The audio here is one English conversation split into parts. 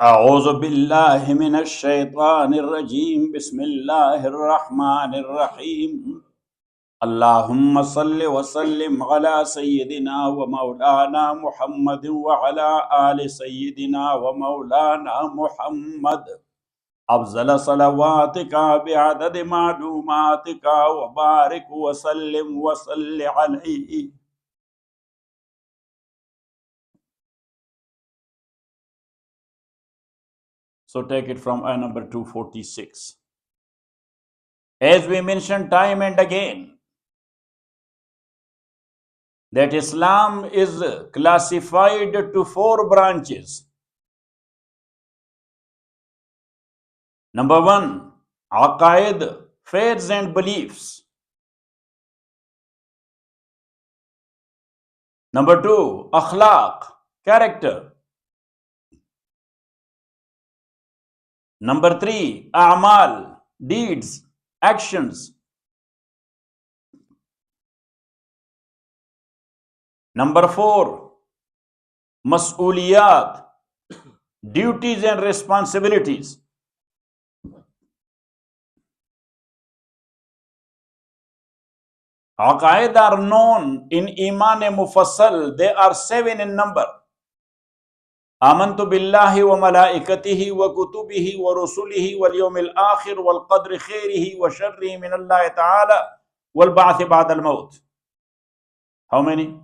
أعوذ بالله من الشيطان الرجيم بسم الله الرحمن الرحيم اللهم صل وسلم على سيدنا ومولانا محمد وعلى آل سيدنا ومولانا محمد أفضل صلواتك بعدد معلوماتك وبارك وسلم وصل عليه. So take it from ayah number 246. As we mentioned time and again, that Islam is classified to 4 branches. Number 1, aqaid, faiths and beliefs. Number 2, akhlaq, character. Number 3, a'mal, deeds, actions. Number 4, mas'uliyat, duties and responsibilities. Aqaid are known in Iman Mufassal. They are 7 in number. Amantu billahi wa malaikatihi wa kutubihi wa rusulihi wal yawmil akhir wal qadri khairihi wa sharrihi min Allah ta'ala wal ba'thi ba'da al maut. How many?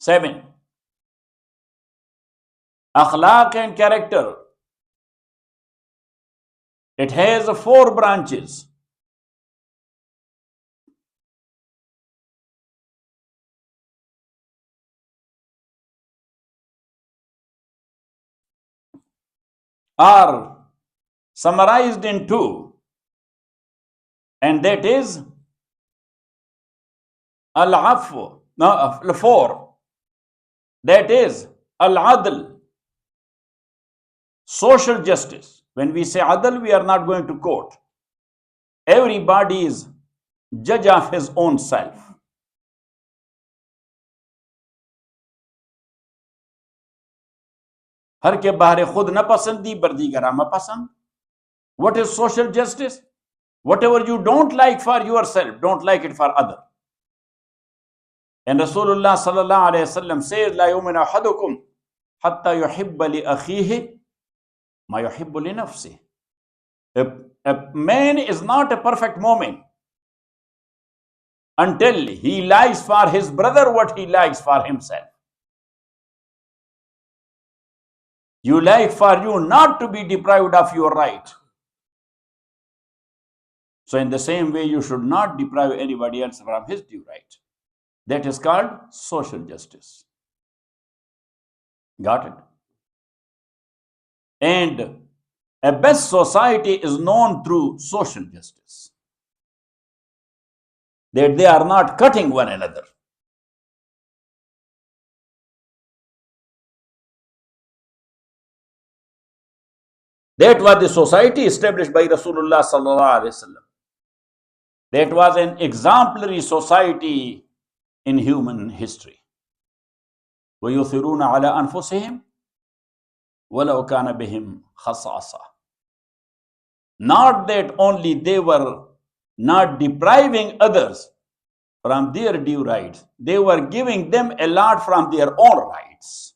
7. Akhlaq and character. It has 4 branches. Are summarized in 2, and that is al-afw, 4, that is al-adl, social justice. When we say adl, we are not going to court. Everybody is judge of his own self. हर के बाहर खुद न पसंदी बर्दी गरामा पसंद. What is social justice? Whatever you don't like for yourself, don't like it for other. And Rasulullah sallallahu alayhi wasallam says, لا يؤمن أحدكم حتى يحب لأخيه ما يحب لنفسه. A man is not a perfect mu'min until he likes for his brother what he likes for himself. You like for you not to be deprived of your right. So in the same way, you should not deprive anybody else from his due right. That is called social justice. Got it? And a best society is known through social justice. That they are not cutting one another. That was the society established by Rasulullah sallallahu alaihi wasallam. That was an exemplary society in human history. وَيُثِرُونَ عَلَىٰ أَنفُسِهِمْ وَلَوْ كَانَ بِهِمْ خَصَاصَةٌ. Not that only they were not depriving others from their due rights, they were giving them a lot from their own rights.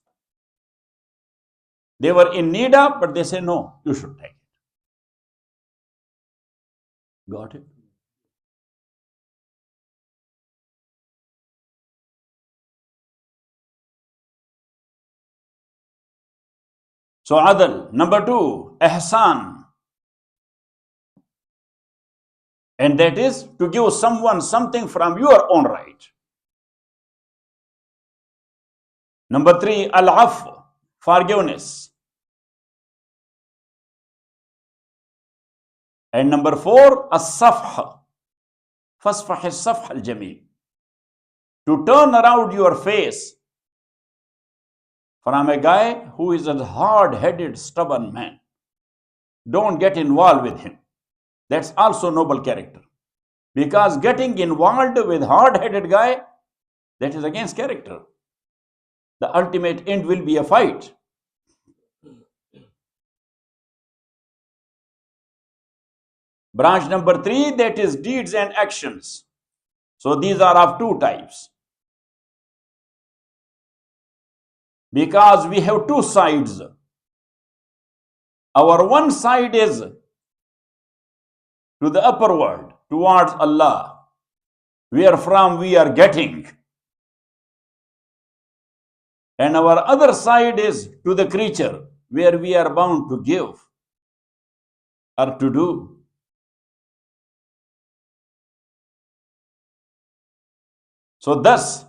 They were in need of, but they say, no, you should take it. Got it? So, adl. Number 2, ihsan. And that is to give someone something from your own right. Number 3, al-af, forgiveness. And number 4, as-safh, fasfah as-safh al-jameel. To turn around your face from a guy who is a hard-headed, stubborn man. Don't get involved with him. That's also noble character. Because getting involved with hard-headed guy, that is against character. The ultimate end will be a fight. Branch number 3, that is deeds and actions. So these are of two types. Because we have two sides. Our one side is to the upper world, towards Allah, where from we are getting. And our other side is to the creature, where we are bound to give or to do. So thus,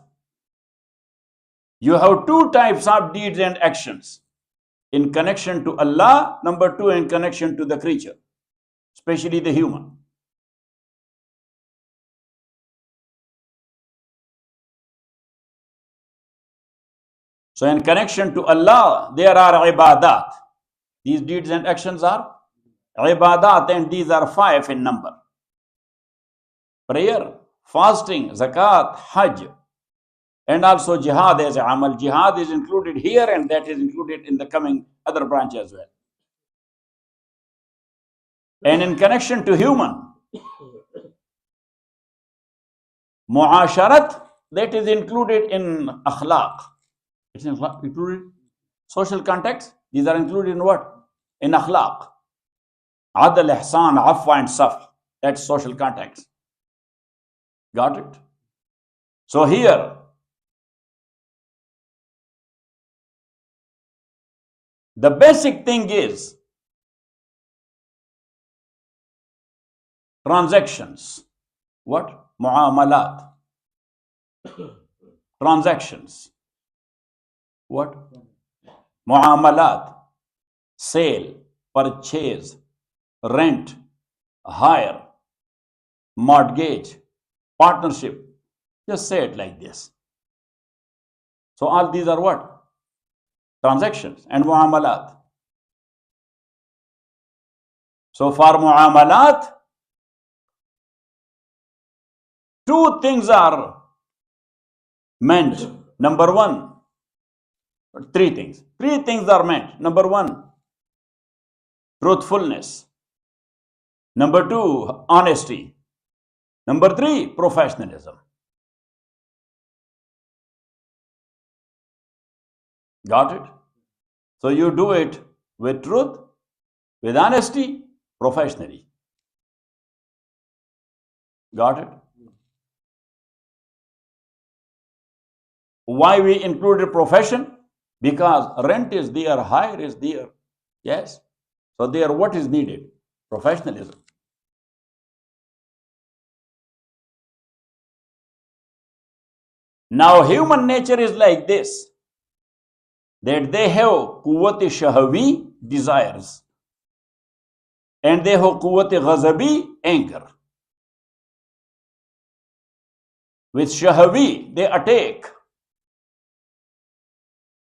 you have two types of deeds and actions. In connection to Allah, number 2, in connection to the creature, especially the human. So in connection to Allah, there are ibadat. These deeds and actions are ibadat, and these are 5 in number. Prayer, fasting, zakat, hajj, and also jihad as a amal. Jihad is included here, and that is included in the coming other branch as well. And in connection to human, muasharat, that is included in akhlaq. It's included social context. These are included in what? In akhlaq. Adl, ihsan, afwa, and saf. That's social context. Got it? So here, the basic thing is transactions. What? Muamalat. Transactions. What? Muamalat. Sale, purchase, rent, hire, mortgage, partnership. Just say it like this. So all these are what? Transactions and muamalat. So for muamalat, two things are meant. Number 1, three things. Three things are meant. Number 1, truthfulness. Number 2, honesty. Number 3, professionalism. Got it? So you do it with truth, with honesty, professionally. Got it? Why we included profession? Because rent is there, hire is there. Yes. So there what is needed? Professionalism. Now human nature is like this, that they have quwwat shahawi, desires, and they have quwwat ghazabi, anger. With shahawi, they attack,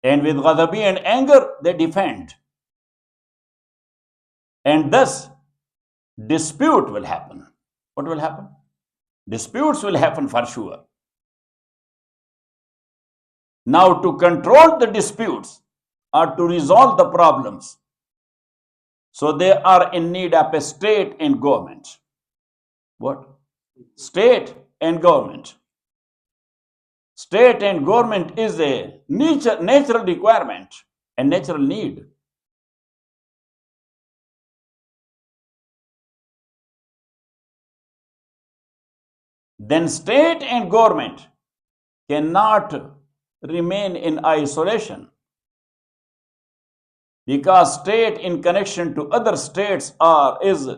and with ghadabi and anger, they defend. And thus, dispute will happen. What will happen? Disputes will happen for sure. Now, to control the disputes or to resolve the problems, so they are in need of a state and government. What? State and government. State and government is a natural requirement and natural need. Then state and government cannot remain in isolation, because state in connection to other states is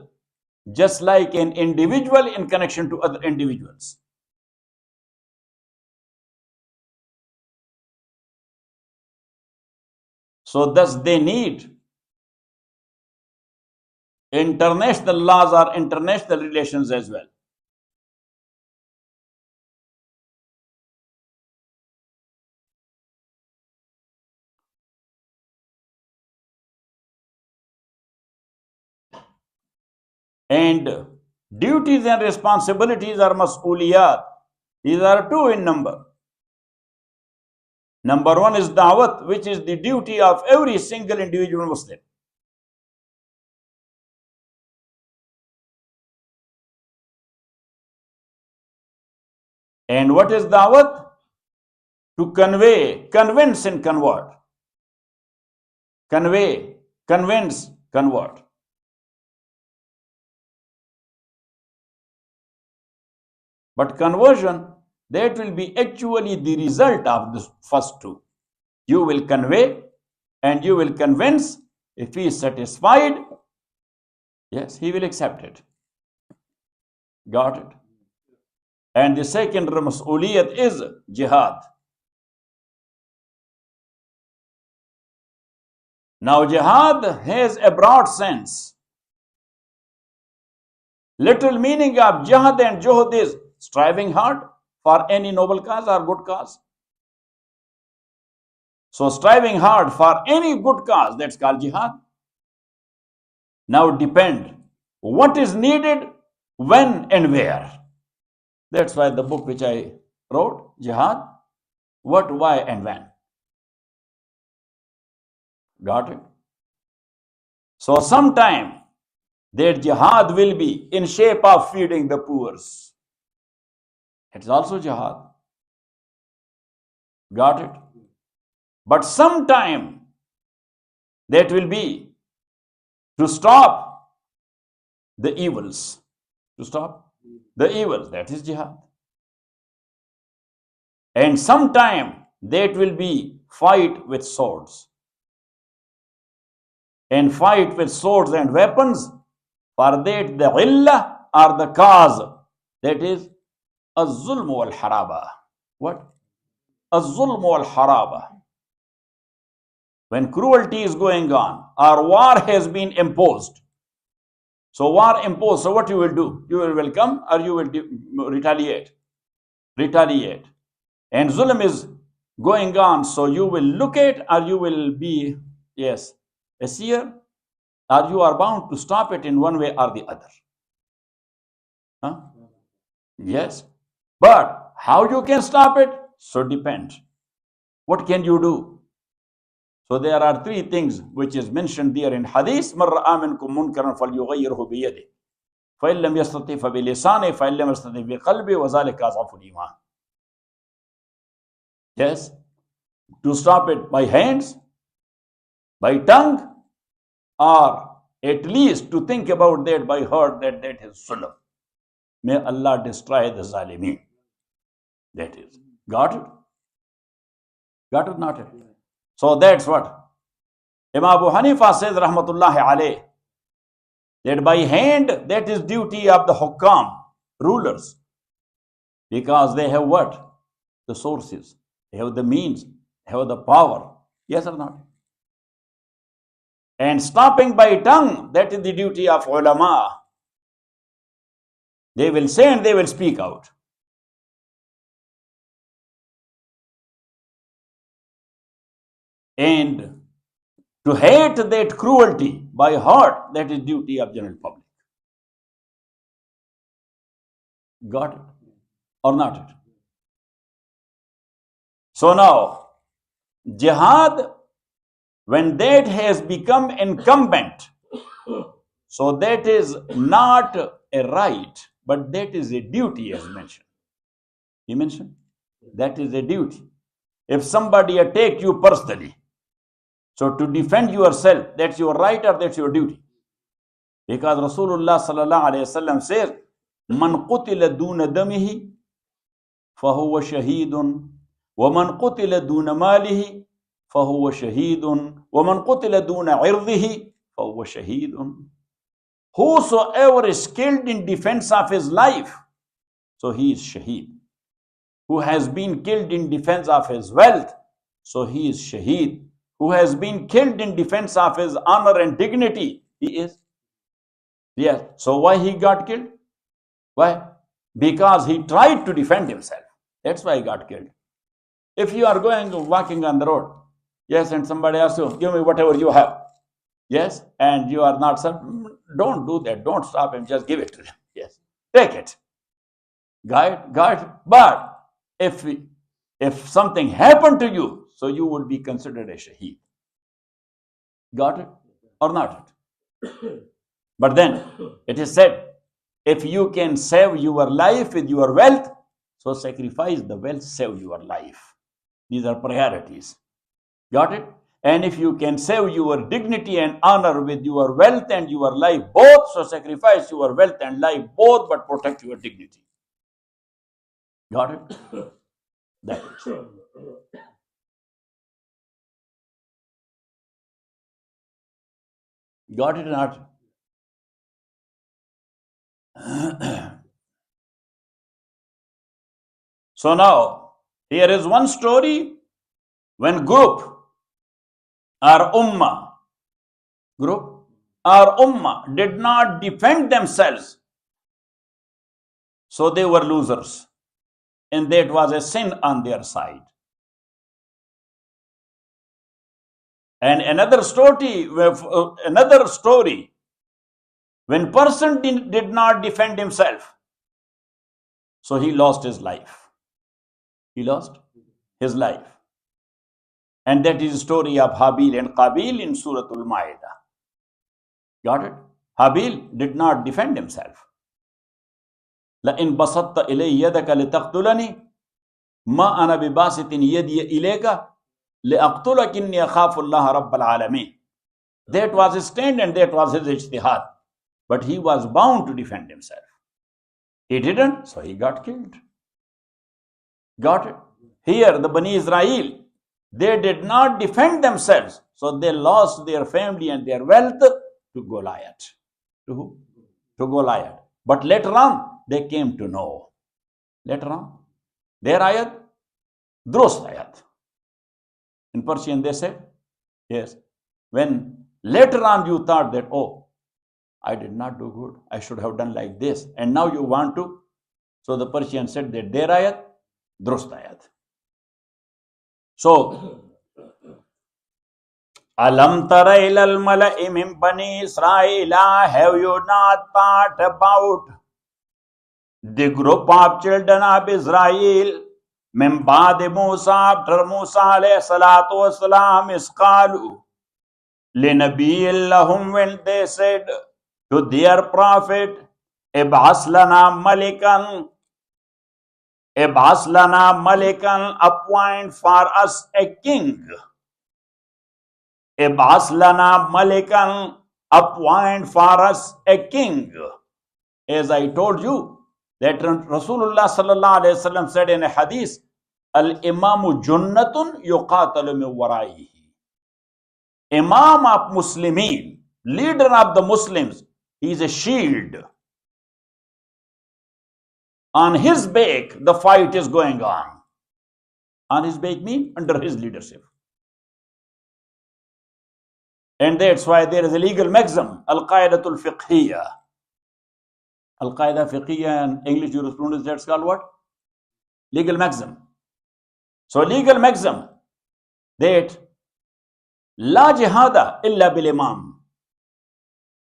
just like an individual in connection to other individuals. So thus they need international laws or international relations as well. And duties and responsibilities are mas'uliyat. These are 2 in number. Number 1 is da'wat, which is the duty of every single individual Muslim. And what is da'wat? To convey, convince and convert. Convey, convince, convert. But conversion, that will be actually the result of the first two. You will convey and you will convince. If he is satisfied, yes, he will accept it. Got it? And the second mas'uliyat is jihad. Now jihad has a broad sense. Literal meaning of jihad and juhud is striving hard for any noble cause or good cause. So striving hard for any good cause, that's called jihad. Now depend what is needed, when and where. That's why the book which I wrote, Jihad, what, why and when. Got it? So sometime that jihad will be in shape of feeding the poor. It's also jihad. Got it? But sometime that will be to stop the evils. To stop the evils, that is jihad. And sometime that will be fight with swords. And fight with swords and weapons, for that the illah or the cause, that is az-zulm wal-haraba. What? Az-zulm wal-haraba. When cruelty is going on or war has been imposed. So war imposed, so what you will do? You will welcome or you will retaliate? Retaliate. And zulm is going on, so you will look at or you will be, yes, a seer, or you are bound to stop it in one way or the other. Huh? Yes. But how you can stop it? So depend. What can you do? So there are three things which is mentioned there in Hadith. مَنْ رَأَى مِنْكُمْ مُنْكَرًا فَلْيُغَيِّرْهُ بِيَدِهِ فَإِنْ لَمْ يَسْتَطِعْ فَبِلِسَانِهِ فَإِنْ لَمْ يَسْتَطِعْ بِقَلْبِهِ وَذَلِكَ أَضْعَفُ الْإِيمَانِ. Yes. To stop it by hands, by tongue, or at least to think about that by heart, that is sulh. May Allah destroy the zalimeen. That is. Got it? Got it, not it? So that's what Imam Abu Hanifa says, rahmatullahi alayh, that by hand, that is duty of the hukam, rulers, because they have what? The sources, they have the means, they have the power. Yes or not? And stopping by tongue, that is the duty of ulama. They will say and they will speak out. And to hate that cruelty by heart, that is duty of general public. Got it? Or not it? So now, jihad, when that has become incumbent, so that is not a right, but that is a duty as mentioned. He mentioned that is a duty. If somebody attack you personally, so to defend yourself, that's your right or that's your duty. Because Rasulullah sallallahu alayhi wasallam says, "Man qutila duna damihi, fahuwa shahidun, wa man qutila duna malihi, fahuwa shahidun, wa man qutila duna irdihi, fahuwa shahidun." Whosoever is killed in defense of his life, so he is shaheed. Who has been killed in defense of his wealth, so he is shaheed. Who has been killed in defense of his honor and dignity, he is. Yes. So why he got killed? Why? Because he tried to defend himself. That's why he got killed. If you are walking on the road, yes, and somebody asks you, give me whatever you have. Yes, and you are not, don't do that. Don't stop him. Just give it to them. Yes, take it. Got it. But if something happened to you, so you would be considered a shaheed. Got it? Or not it? But then it is said, if you can save your life with your wealth, So sacrifice the wealth, save your life. These are priorities. Got it? And if you can save your dignity and honor with your wealth and your life both, so sacrifice your wealth and life both, but protect your dignity. Got it? That is. Got it or not? So now, here is one story when group or ummah did not defend themselves, so they were losers, and that was a sin on their side. And another story, when person did not defend himself, so he lost his life. He lost his life. And that is the story of Habil and Qabil in Surah Al-Ma'idah. Got it? Habil did not defend himself. لَإِن بَسَطْتَ إِلَيَّ يَدَكَ لِتَقْتُلَنِي مَا أَنَا بِبَاسِطٍ يَدِي إِلَيْكَ لِأَقْتُلَكَ إِنِّي أَخَافُ اللَّهَ رَبَّ الْعَالَمِينَ. That was his stand and that was his ijtihad. But he was bound to defend himself. He didn't, so he got killed. Got it? Here, the Bani Israel, they did not defend themselves, so they lost their family and their wealth to Goliath. To who? To Goliath. But later on, they came to know. Later on, their ayat, Drost ayat. In Persian, they said, yes, when later on you thought that, oh, I did not do good, I should have done like this, and now you want to. So the Persian said that their ayat, Drost ayat. So, Alam tara ilal mala'i min bani Israila, have you not thought about the group of children of Israel? Min ba'di Musa, after Musa alayhi salatu wasalam, isqalu linabiyyin lahum, when they said to their prophet, Ib'as lana malikan, appoint for us a king. Ib'as lana malikan, appoint for us a king. As I told you, that Rasulullah sallallahu alayhi wasallam said in a hadith, Al-imamu junnatun yuqatalu min waraihi. Imam of Muslimin, leader of the Muslims, he is a shield. On his back, the fight is going on. On his back means under his leadership. And that's why there is a legal maxim, Al-Qaidatul Fiqhiyya. Al-Qaida Fiqhiyya in English jurisprudence, that's called what? Legal maxim. So legal maxim, that La jihada illa bil imam.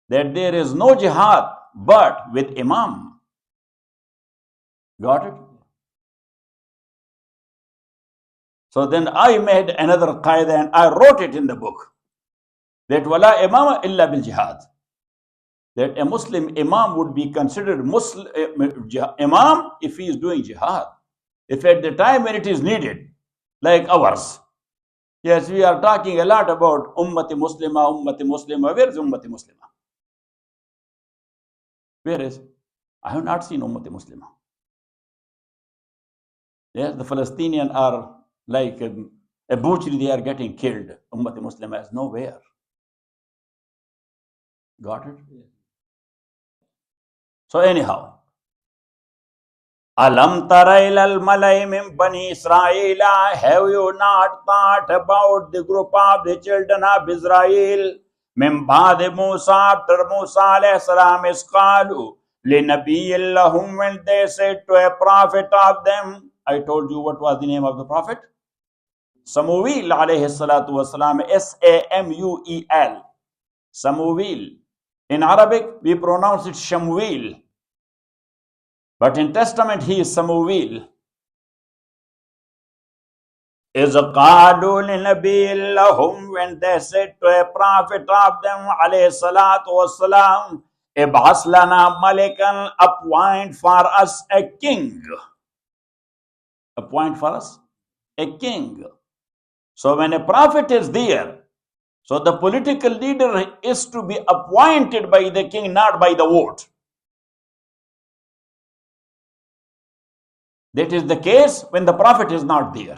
That there is no jihad but with imam. Got it? So then I made another qaida and I wrote it in the book. That wala imama illa bil jihad. That a Muslim imam would be considered imam if he is doing jihad. If at the time when it is needed, like ours. Yes, we are talking a lot about ummati muslima. Where is ummati muslima? Where is? I have not seen ummati muslima. Yes, the Palestinians are like a butchery, they are getting killed. Ummati muslima is nowhere. Got it? So anyhow, Alam tara ilal malai min bani Israila, have you not thought about the group of the children of Israel? Min ba'di Musa, after Musa alayhi salam, isqalu linabiyyin lahum, when they said to a prophet of them. I told you what was the name of the prophet? Samuel alayhi salatu wasalam, Samuel. Samuel. In Arabic, we pronounce it Shamuel. But in Testament, he is Samuel. Is qalu linabiyyin lahum, when they said to a prophet of them, alayhi salatu wasalam, Ib'as lana malikan, appoint for us a king. appoint for us a king. So when a prophet is there, so the political leader is to be appointed by the king, not by the vote. That is the case when the prophet is not there.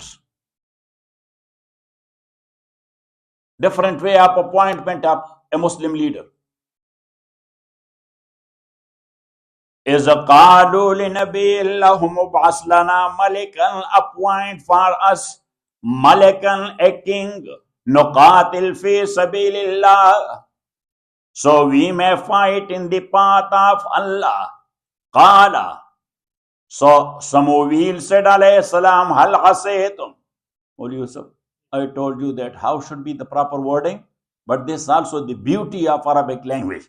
Different way of appointment of a Muslim leader. Is a qalu li nabiyillahum ub'as lana malikan, appoint for us malikan, a king, nuqatil fi sabilillah, so we may fight in the path of Allah. Qala, so Samuel said alayhi salam, hal asaytum. Holy Yusuf, I told you that how should be the proper wording, but this also the beauty of Arabic language.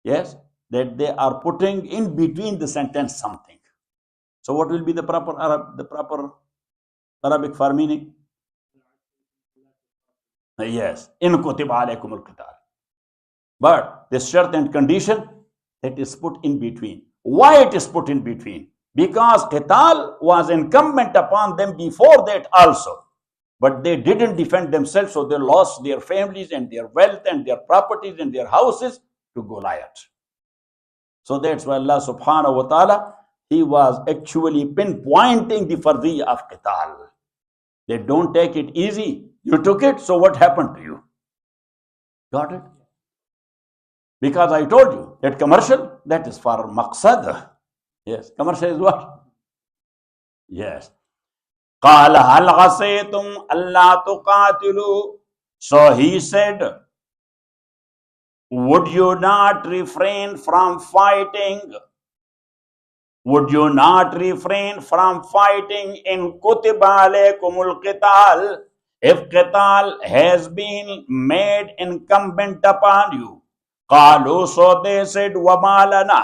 Yes, that they are putting in between the sentence something. So what will be the proper Arabic for meaning? Yes, in kutiba alaykum al-qital. But the shart and condition that is put in between. Why it is put in between? Because qital was incumbent upon them before that also. But they didn't defend themselves, so they lost their families and their wealth and their properties and their houses to Goliath. So that's why Allah subhanahu wa ta'ala, He was actually pinpointing the fardiyya of qital. They don't take it easy. You took it, so what happened to you? Got it? Because I told you that commercial, that is for maqsad. Yes, commercial is what? Yes. قَالَ هَلْ عَصَيْتُمْ أَلَّا تُقَاتِلُوا. So he said, would you not refrain from fighting? Would you not refrain from fighting in kutiba alaykumul qital, if qital has been made incumbent upon you? Qalu, so they said, وَمَا لَنَا.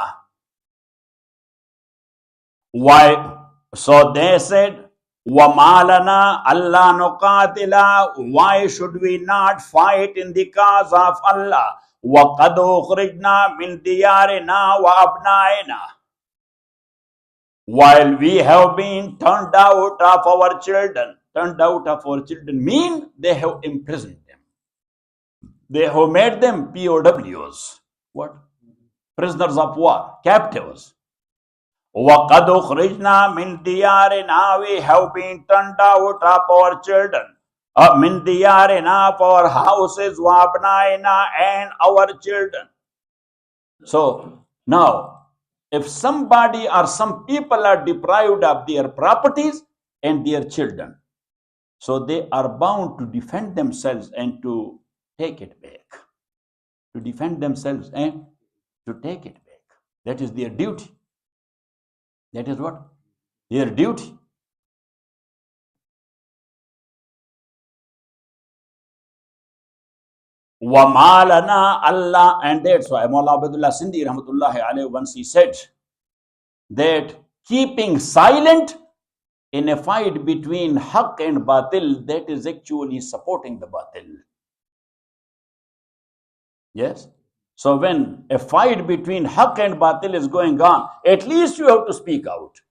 Why? So they said, وَمَا لَنَا أَلَّا نُقَاتِلَا. Why should we not fight in the cause of Allah? وَقَدْ أُخْرِجْنَا مِنْ دِيَارِنَا وَأَبْنَائِنَا. While we have been turned out of our children. Turned out of our children mean they have imprisoned them. They have made them POWs. What? Prisoners of war, captives. وَقَدْ أُخْرِجْنَا مِنْ دِيَارِنَا. We have been turned out of our children. مِنْ دِيَارِنَا, of our houses, وَأَبْنَائِنَا, and our children. So, now, if somebody or some people are deprived of their properties and their children, so they are bound to defend themselves and to take it back. To defend themselves and to take it back. That is their duty. That is what? Their duty. وَمَا لَنَا Allah, and that's why Mawla Abdullah Sindhi rahmatullahi alayhi, once he said that keeping silent in a fight between haqq and batil, that is actually supporting the batil. Yes? So when a fight between haqq and batil is going on, at least you have to speak out.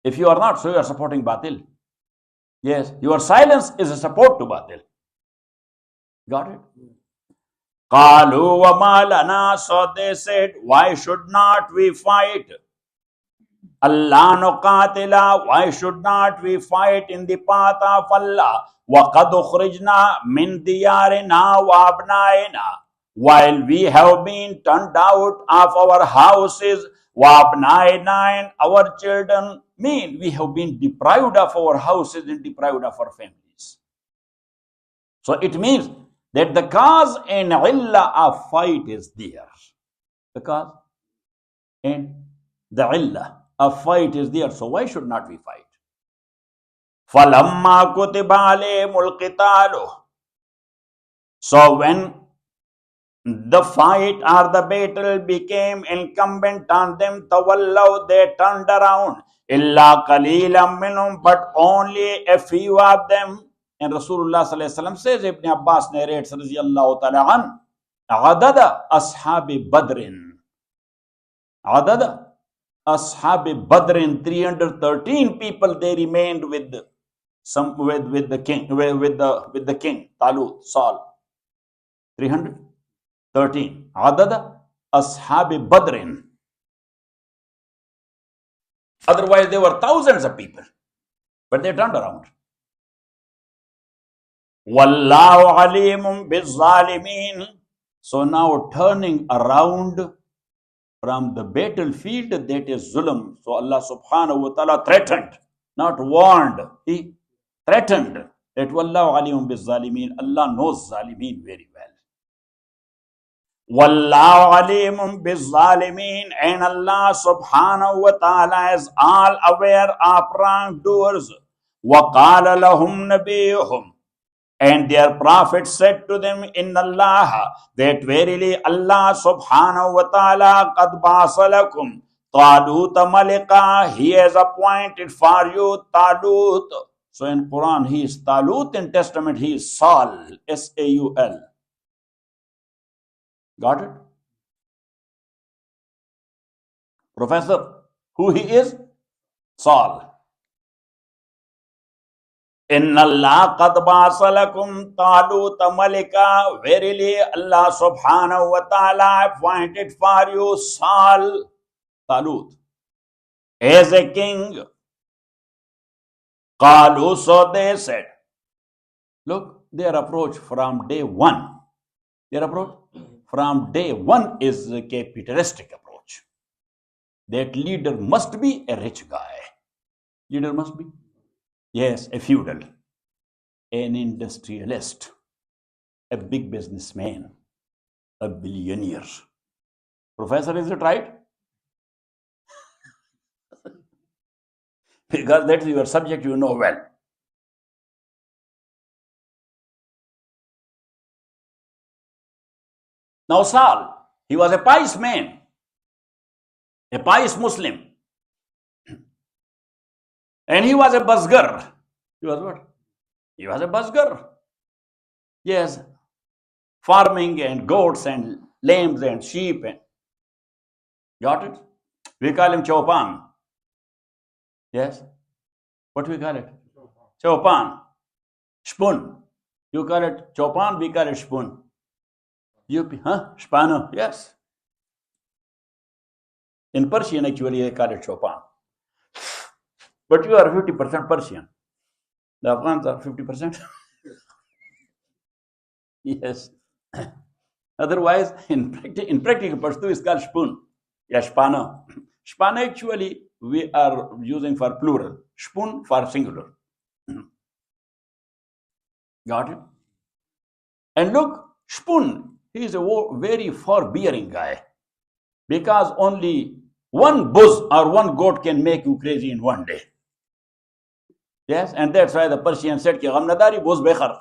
If you are not, so you are supporting batil. Yes, your silence is a support to batil. Got it? قَالُوا وَمَا لَنَا. So they said, why should not we fight? Allah nuqatila. Why should not we fight in the path of Allah? وَقَدْ أُخْرِجْنَا مِنْ دِيَارِنَا وَأَبْنَائِنَا. While we have been turned out of our houses, وَأَبْنَائِنَا, and our children, mean we have been deprived of our houses and deprived of our families. So it means that the cause and illah of fight is there. The cause and the illah of fight is there. So why should not we fight? فَلَمَّا كُتِبَ عَلَيْهِمُ الْقِتَالُ. So when the fight or the battle became incumbent on them, تَوَلَّوْا, they turned around. إِلَّا قَلِيلًا مِّنْهُمْ, but only a few of them. And Rasulullah sallallahu alaihi wasallam says, Ibn Abbas narrates, radiyallahu ta'ala an, عَدَدَ أَصْحَابِ بَدْرٍ. عَدَدَ Ashab Badrin, 313 people, they remained with the king, with the king, Talut, Saul. 313. Adad Ashab Badrin. Otherwise, there were thousands of people, but they turned around. Wallahu alimun bizzalimin. So now turning around from the battlefield, that is zulm. So Allah subhanahu wa ta'ala threatened, not warned. He threatened that Wallahu alimun bizzalimin. Allah knows zalimin very well. Wallahu alimun bizzalimin. And Allah subhanahu wa ta'ala is all aware of wrongdoers. وَقَالَ لَهُمْ نَبِيُّهُمْ. And their prophet said to them, Inna Allah, that verily Allah subhanahu wa ta'ala qad ba'asalakum Talut malika, he has appointed for you Talut. So in Quran he is Talut, in Testament he is Saul, S-A-U-L. Got it? Professor, who he is? Saul. Inna Allah qad ba'asalakum Talut malika. Verily Allah subhanahu wa ta'ala appointed for you Saul, Talut, as a king. Qalu, so they said. Look, their approach from day one. Their approach from day one is a capitalistic approach. That leader must be a rich guy. Leader must be. Yes, a feudal, an industrialist, a big businessman, a billionaire. Professor, is it right? Because that is your subject, you know well. Now Saul, he was a pious man, a pious Muslim. And he was a busker. He was what? He was a busker. Yes. Farming and goats and lambs and sheep. Got it? We call him Chaupan. Yes. What do we call it? Chaupan. Shpun. You call it Chaupan, we call it Shpun. Shpano. Yes. In Persian, actually, they call it Chaupan. But you are 50% Persian. The Afghans are 50%. Yes. Otherwise, in practical Pashto, it's called Shpun. Yeah, Shpana. Shpana actually we are using for plural. Shpun for singular. Got it? And look, Shpun, he is a very forbearing guy. Because only one buzz or one goat can make you crazy in one day. Yes, and that's why the Persian said, Ki ghamnadari buz bekhar.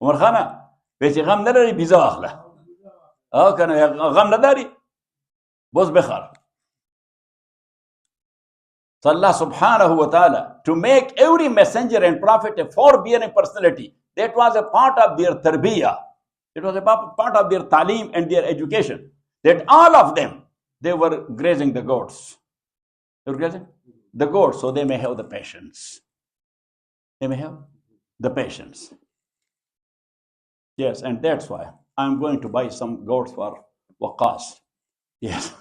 Umar Khana, wesi ghamnadari biza akhla. Oh, kana ghamnadari buz bekhar. So Allah subhanahu wa ta'ala, to make every messenger and prophet a forbearing personality, that was a part of their tarbiyah. It was a part of their talim and their education. That all of them, they were grazing the goats. They were grazing the goats, so they may have the patience. They may have the patience. Yes, and that's why I'm going to buy some goats for Waqas. Yes.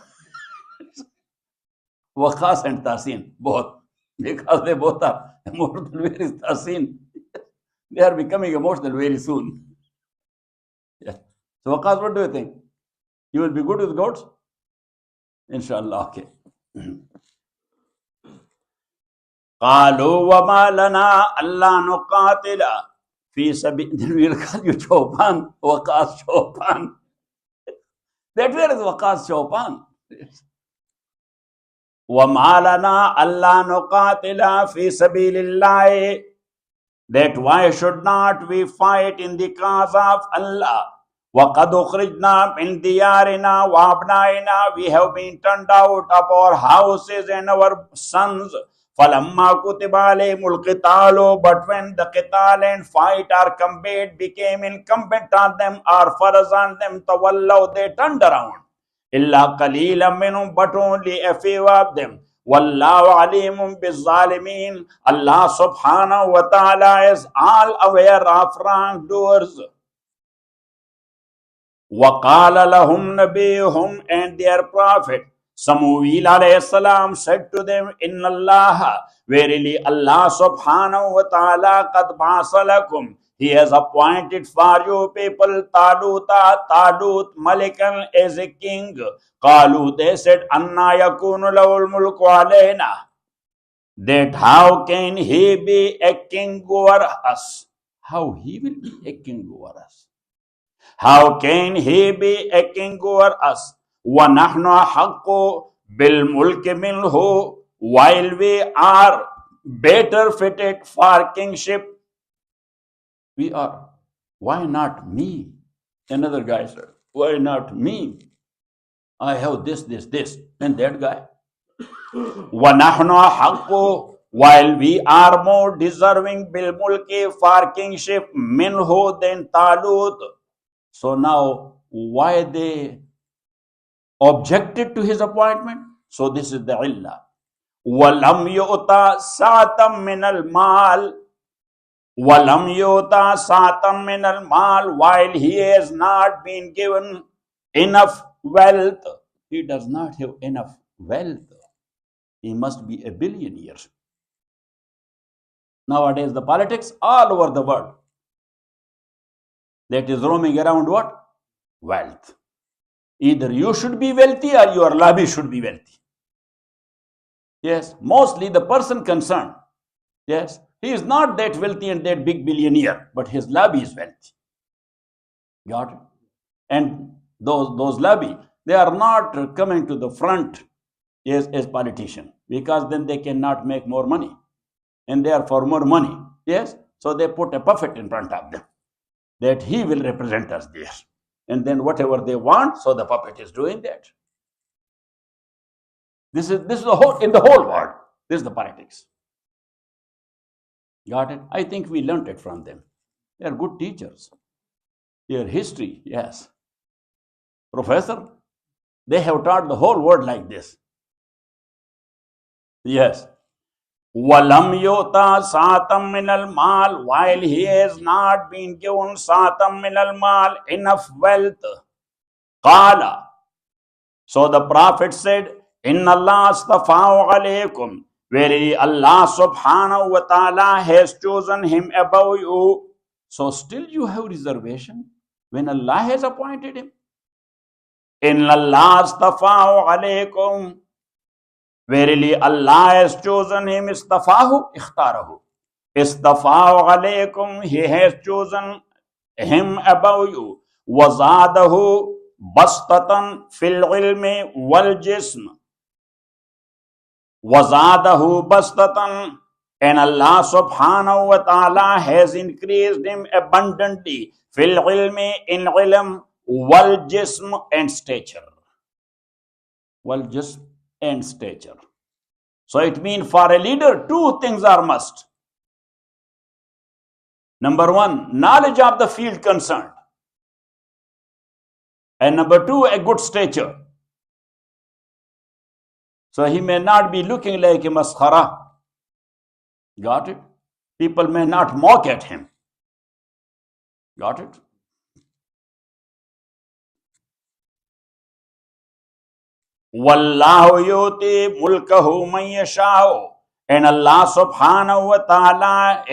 Waqas and Tasin, both. Because they both are emotional very Tasin. They are becoming emotional very soon. Yes. So Waqas, what do you think? You will be good with goats? Inshallah, okay. قالوا وما لنا ألا نقاتل في سبيل. Then we will call you Chaupan, Waqas Chaupan. That where is Waqas Chaupan? وما لنا ألا نقاتل في سبيل الله. That why should not we fight in the cause of Allah? وَقَدْ أُخْرِجْنَا مِنْ دِيَارِنَا وَأَبْنَائِنَا. We have been turned out of our houses and our sons. فَلَمَّا كُتِبَ عَلَيْهِمُ الْقِتَالُ. But when the qital and fight or combat became incumbent on them or farz on them, تَوَلَّوْا, they turned around. illa qaleelan minhum, but only a few of them. Wallahu alimun bizzalimeen. Allah subhanahu wa ta'ala is all aware of wrongdoers. وَقَالَ لَهُمْ نَبِيُّهُمْ, and their prophet Samuel alayhi salam said to them, Inna Allah, verily Allah subhanahu wa ta'ala qad ba'asa lakum, He has appointed for you people Talut Malikan, as a king. Qalu, they said, Anna yakunu lahul mulku alayna, that how can he be a king over us? How he will be a king over us? How can he be a king over us? وَنَحْنُ أَحَقُّ بِالْمُلْكِ مِنْهُ, while we are better fitted for kingship. We are. Why not me? Another guy said, why not me? I have this, and that guy. وَنَحْنُ أَحَقُّ, while we are more deserving بِالْمُلْكِ for kingship minhu than Talut. So now, why they objected to his appointment? So this is the illah. وَلَمْ يُؤْتَ سَعَةً مِنَ الْمَالِ, وَلَمْ يُؤْتَ سَعَةً مِنَ الْمَالِ, while he has not been given enough wealth. He does not have enough wealth. He must be a billionaire. Nowadays, the politics all over the world, that is roaming around what? Wealth. Either you should be wealthy or your lobby should be wealthy. Yes, mostly the person concerned. Yes, he is not that wealthy and that big billionaire, but his lobby is wealthy. Got it? And those lobby, they are not coming to the front as politicians, because then they cannot make more money. And they are for more money. Yes, so they put a puppet in front of them, that he will represent us there. And then whatever they want, so the puppet is doing that. This is the whole, in the whole world. This is the politics. Got it? I think we learned it from them. They are good teachers. Their history, yes. Professor, they have taught the whole world like this. Yes. وَلَمْ يُؤْتَ سَعَةً مِنَ الْمَالِ, while he has not been given سَعَةً مِنَ الْمَالِ, enough wealth. قَالَ, so the Prophet said, إِنَّ اللَّهَ اسْتَفَاهُ عَلَيْكُمْ, verily Allah subhanahu wa ta'ala has chosen him above you. So still you have reservation when Allah has appointed him. إِنَّ اللَّهَ اسْتَفَاهُ عَلَيْكُمْ, verily Allah has chosen him. Istafahu, ikhtarahu. Istafahu alaykum, he has chosen him above you. Wazadahu bastatan fil ilmi wal jism. Wazadahu bastatan, and Allah subhanahu wa ta'ala has increased him abundantly. Fil ilmi, in ilm, wal jism, and stature. Wal jism and stature. So it means for a leader, two things are must. Number one, knowledge of the field concerned. And number two, a good stature. So he may not be looking like a maskhara. Got it? People may not mock at him. Got it? Wallahu yuti mulkahu man yasha'u, and Allah subhanahu wa ta'ala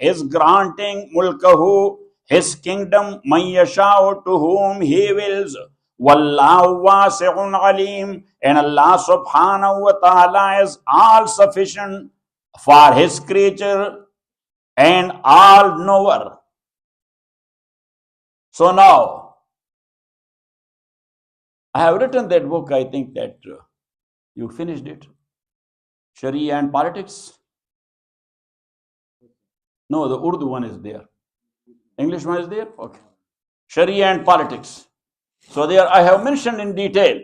is granting mulkahu, his kingdom, man yasha'u, to whom he wills. Wallahu wasi'un alim, and Allah subhanahu wa ta'ala is all sufficient for his creature and all knower. So now, I have written that book. I think that you finished it. Sharia and Politics. No, the Urdu one is there. English one is there? Okay. Sharia and Politics. So there I have mentioned in detail.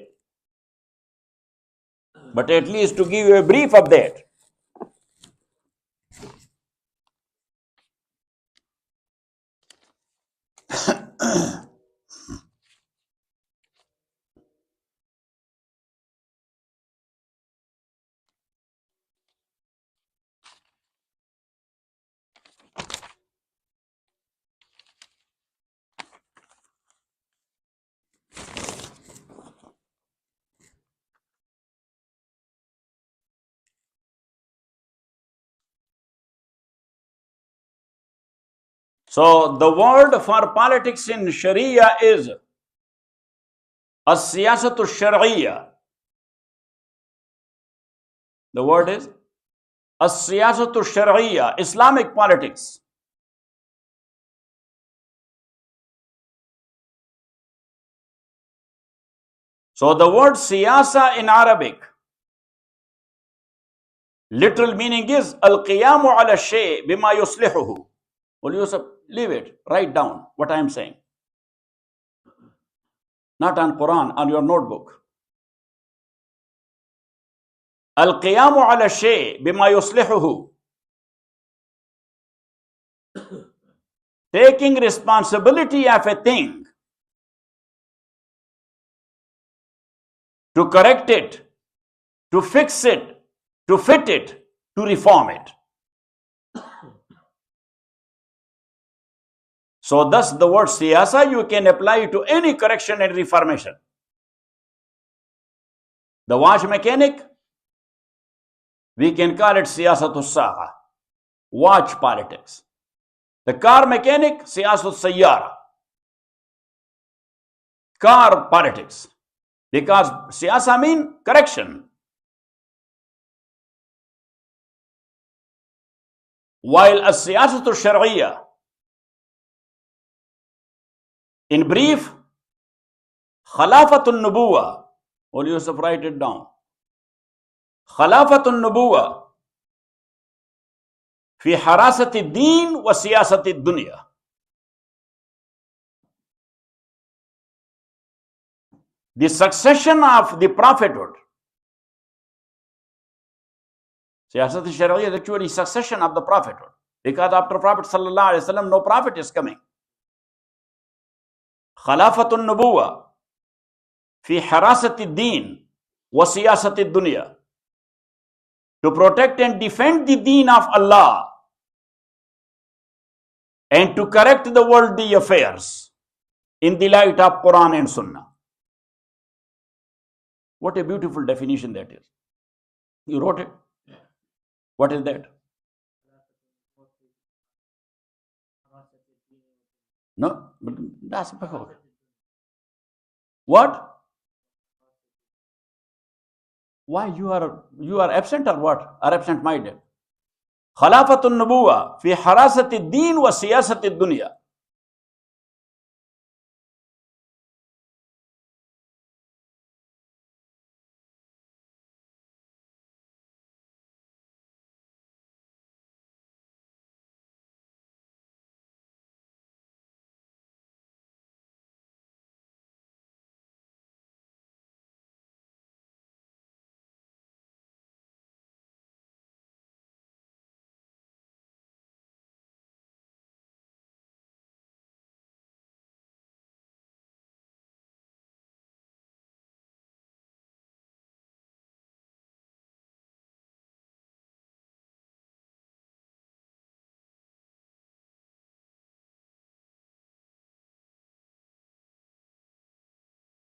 But at least to give you a brief of that. So the word for politics in Sharia is as-siyasatu shar'iyya. The word is as-siyasatu shar'iyya, Islamic politics. So the word siyasa in Arabic, literal meaning is al-qiyamu ala shay bima yuslihuhu. Well, Yusuf, leave it. Write down what I am saying. Not on Quran, on your notebook. Al-qiyamu ala shay bima yuslihuhu. Taking responsibility of a thing to correct it, to fix it, to fit it, to reform it. So thus the word siyasa you can apply to any correction and reformation. The watch mechanic, we can call it siyasatul sa'a, watch politics. The car mechanic, siyasatul sayyara, car politics. Because siyasa means correction. While as-siyasatul shar'iyya, in brief, khalafatun nubuwa. Well, Yusuf, write it down. Khalafatun nubuwa fi harasati deen wa siyasati dunya. The succession of the prophethood. Siyasat al-Shari'ah is actually succession of the prophethood. Because after Prophet sallallahu alaihi wasallam, no prophet is coming. Khalafatun nubuwa fi harasati deen wa siyasati dunya. To protect and defend the deen of Allah and to correct the worldly affairs in the light of Quran and Sunnah. What a beautiful definition that is. You wrote it? What is that? No? That's what? Why you are absent or what? Or absent minded? Khalafatun nubuwa fi harasati deen wa siyasati dunya.